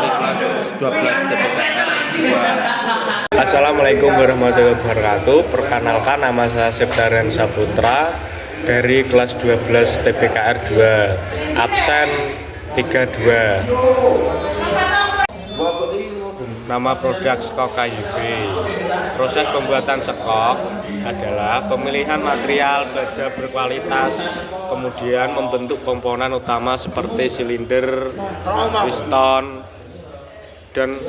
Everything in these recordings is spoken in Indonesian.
kelas 12 TPKR 2. Assalamualaikum warahmatullahi wabarakatuh. Perkenalkan, nama saya Septarian Saputra dari kelas 12 TPKR 2, absen 32. Nama produk skok KYB. Proses pembuatan skok adalah pemilihan material baja berkualitas, kemudian membentuk komponen utama seperti silinder, piston, dan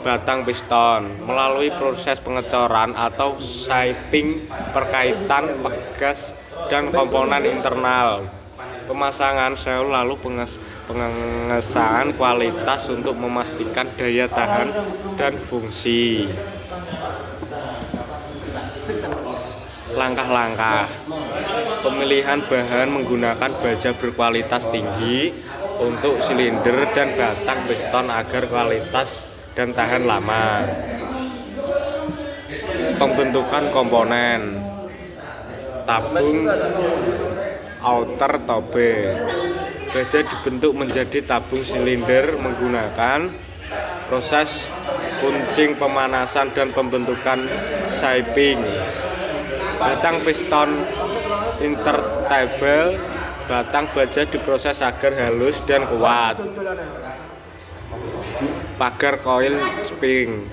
batang piston melalui proses pengecoran atau shaping, perkaitan, pegas, dan komponen internal, pemasangan sel, lalu pengesahan kualitas untuk memastikan daya tahan dan fungsi. Langkah-langkah pemilihan bahan menggunakan baja berkualitas tinggi untuk silinder dan batang piston agar kualitas dan tahan lama. Pembentukan komponen tabung outer tobe. Baja dibentuk menjadi tabung silinder menggunakan proses kuncing, pemanasan, dan pembentukan shaping. Batang piston intertable. Batang baja diproses agar halus dan kuat. Pagar coil spring.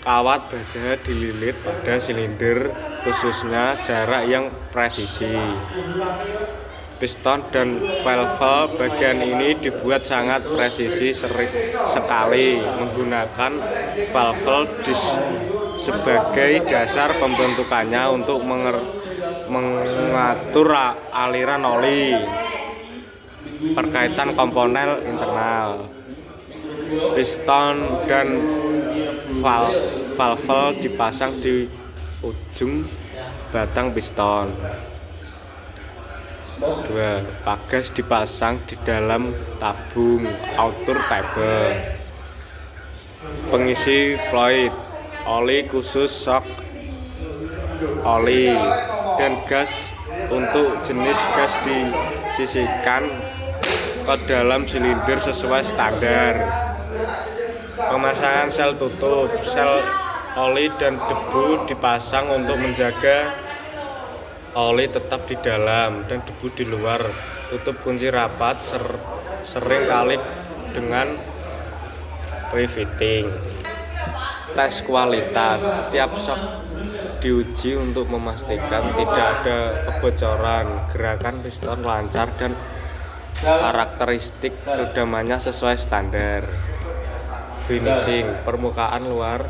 Kawat baja dililit pada silinder, khususnya jarak yang presisi. Piston dan valve bagian ini dibuat sangat presisi sekali menggunakan valve disk sebagai dasar pembentukannya untuk mengatur aliran oli. Perkaitan komponen internal. Piston dan valve dipasang di ujung batang piston. 2. Pagas dipasang di dalam tabung outer table. Pengisi fluid, oli khusus shock oli, dan gas untuk jenis gas disisihkan ke dalam silinder sesuai standar. Pemasangan sel tutup. Sel oli dan debu dipasang untuk menjaga oli tetap di dalam dan debu di luar. Tutup kunci rapat, sering kali dengan riveting. Tes kualitas. Setiap shock diuji untuk memastikan tidak ada kebocoran, gerakan piston lancar, dan karakteristik redamannya sesuai standar. Finishing. Permukaan luar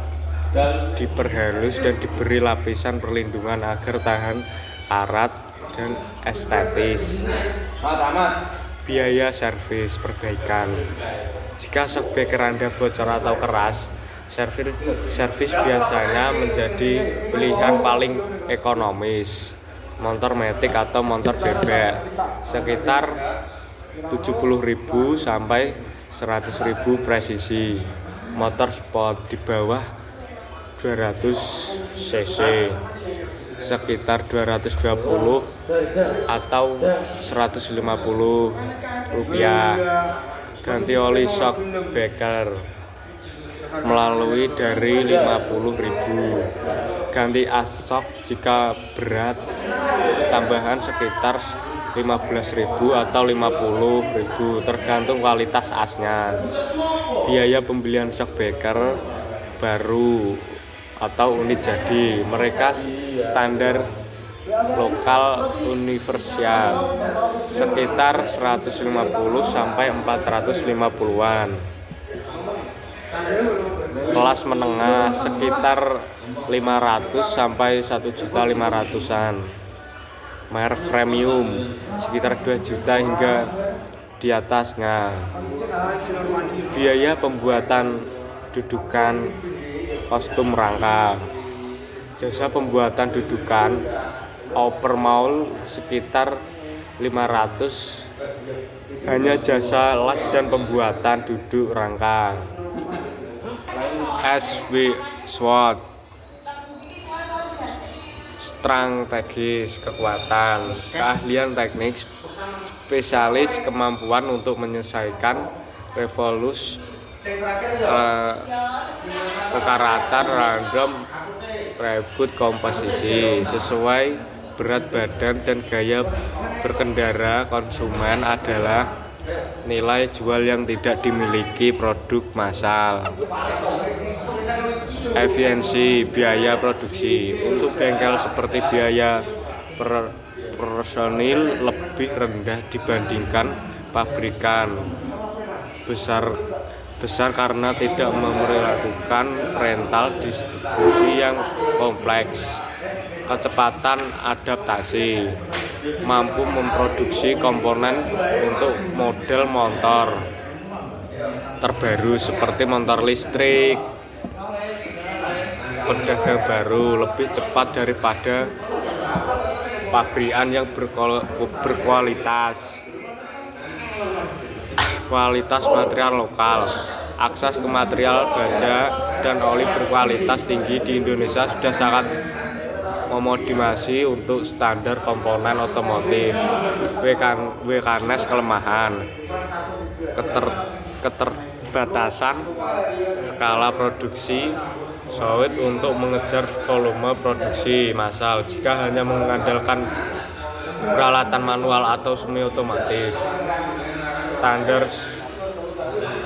diperhalus dan diberi lapisan perlindungan agar tahan karat dan estetis. Biaya servis perbaikan. Jika shock breaker Anda bocor atau keras, servis biasanya menjadi pilihan paling ekonomis. Motor matic atau motor bebek sekitar 70.000 sampai 100.000 presisi. Motor sport di bawah 200 cc sekitar 220 atau 150 rupiah. Ganti oli shock breaker melalui dari 50.000. Ganti as shock jika berat tambahan sekitar 15.000 atau 50.000 tergantung kualitas asnya. Biaya pembelian shock breaker baru atau unit jadi, mereka standar lokal universal sekitar 150 sampai 450-an. Kelas menengah sekitar 500 sampai 1.500-an. Merek premium sekitar 2 juta hingga di atasnya. Biaya pembuatan dudukan kostum rangka. Jasa pembuatan dudukan overhaul sekitar 500, hanya jasa las dan pembuatan duduk rangka. SW SWOT. Strategis, kekuatan, keahlian teknik, spesialis, kemampuan untuk menyelesaikan kekaratan random reboot komposisi sesuai berat badan dan gaya berkendara konsumen adalah nilai jual yang tidak dimiliki produk massal. Efisiensi biaya produksi untuk bengkel seperti biaya personil lebih rendah dibandingkan pabrikan besar karena tidak memerlukan rental distribusi yang kompleks. Kecepatan adaptasi, mampu memproduksi komponen untuk model motor terbaru seperti motor listrik, pedagang baru, lebih cepat daripada pabrikan yang berkualitas. Kualitas material lokal, akses ke material baja dan oli berkualitas tinggi di Indonesia sudah sangat memodifikasi untuk standar komponen otomotif. Weakness kelemahan, keterbatasan skala produksi sulit untuk mengejar volume produksi massal jika hanya mengandalkan peralatan manual atau semi otomotif.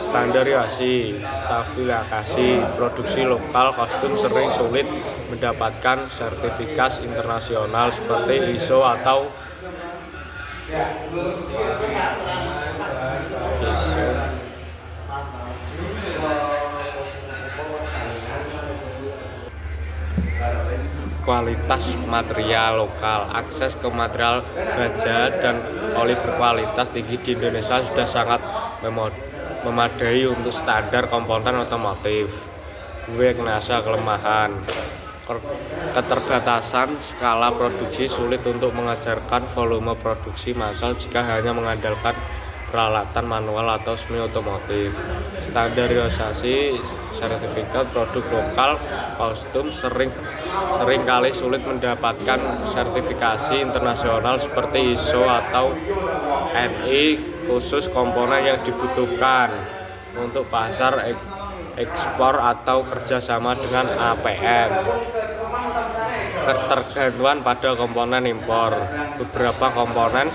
Standarisasi, stabilisasi produksi lokal kostum sering sulit mendapatkan sertifikasi internasional seperti ISO atau kualitas material lokal, akses ke material baja dan oli berkualitas tinggi di Indonesia sudah sangat memadai untuk standar komponen otomotif. Weakness kelemahan, keterbatasan skala produksi sulit untuk mengejarkan volume produksi massal jika hanya mengandalkan peralatan manual atau semi otomotif. Standarisasi sertifikat produk lokal kostum sering kali sulit mendapatkan sertifikasi internasional seperti ISO atau NI khusus komponen yang dibutuhkan untuk pasar ekspor atau kerjasama dengan APM. Ketergantungan pada komponen impor, beberapa komponen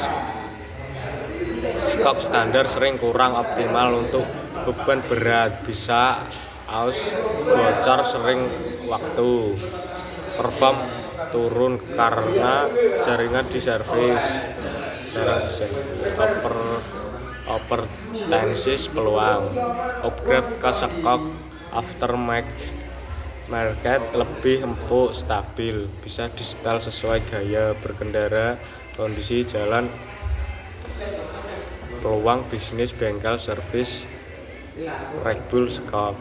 stok standar sering kurang optimal untuk beban berat, bisa bocor sering waktu, perform turun karena jaringan di servis, overtensis peluang, upgrade ke stok aftermarket lebih empuk, stabil, bisa disetel sesuai gaya berkendara, kondisi jalan, peluang bisnis bengkel servis, rebel skop,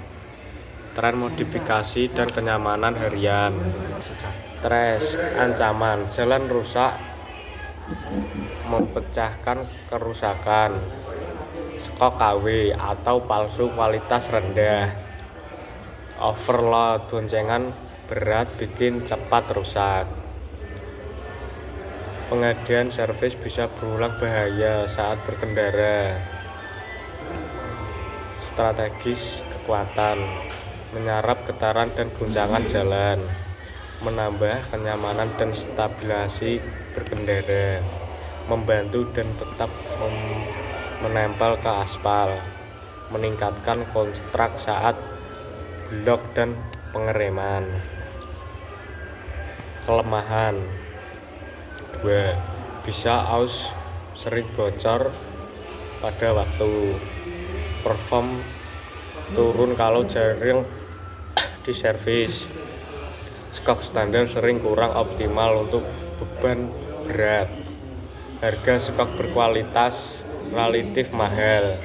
tren modifikasi dan kenyamanan harian, stres, ancaman, jalan rusak, mempecahkan kerusakan, skok KW atau palsu kualitas rendah, overload, boncengan berat bikin cepat rusak. Pengadian servis bisa berulang bahaya saat berkendara. Strategis kekuatan, menyerap getaran dan guncangan jalan, menambah kenyamanan dan stabilisasi berkendara, membantu dan tetap menempel ke aspal, meningkatkan konstrak saat blok dan pengereman. Kelemahan 2. Bisa sering bocor pada waktu, perform turun kalau jaring di servis, stok standar sering kurang optimal untuk beban berat, harga stok berkualitas relatif mahal,